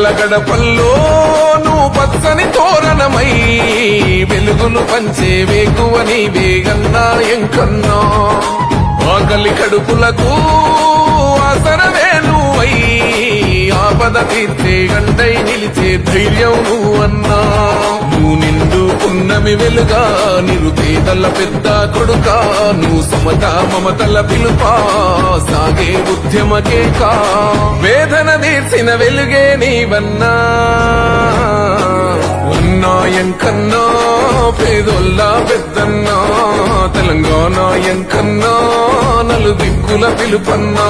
ప్రజల గడపల్లో నువ్వు పచ్చని తోరణమై వెలుగును పంచే వేకువ నీవేగన్నా ఎంకన్నా ఆకలి కడుపులకు ఆసరవే నువ్వై ఆపద తీర్చే గంటై నిలిచే ధైర్యం నువ్వన్నా నువ్వు నిండు పున్నమి వెలుగా నిరుపేదల పెద్ద కొడుకా నువ్వు సమత మమతల పిలుపా సాగే ఉద్యమకే కా వేదన తీర్చిన వెలుగే నీవన్నా ఉన్నాయంకన్నా పేదోళ్ళ పెద్దన్నా తెలంగాణ ఎంకన్నా నలు దిక్కుల పిలుపన్నా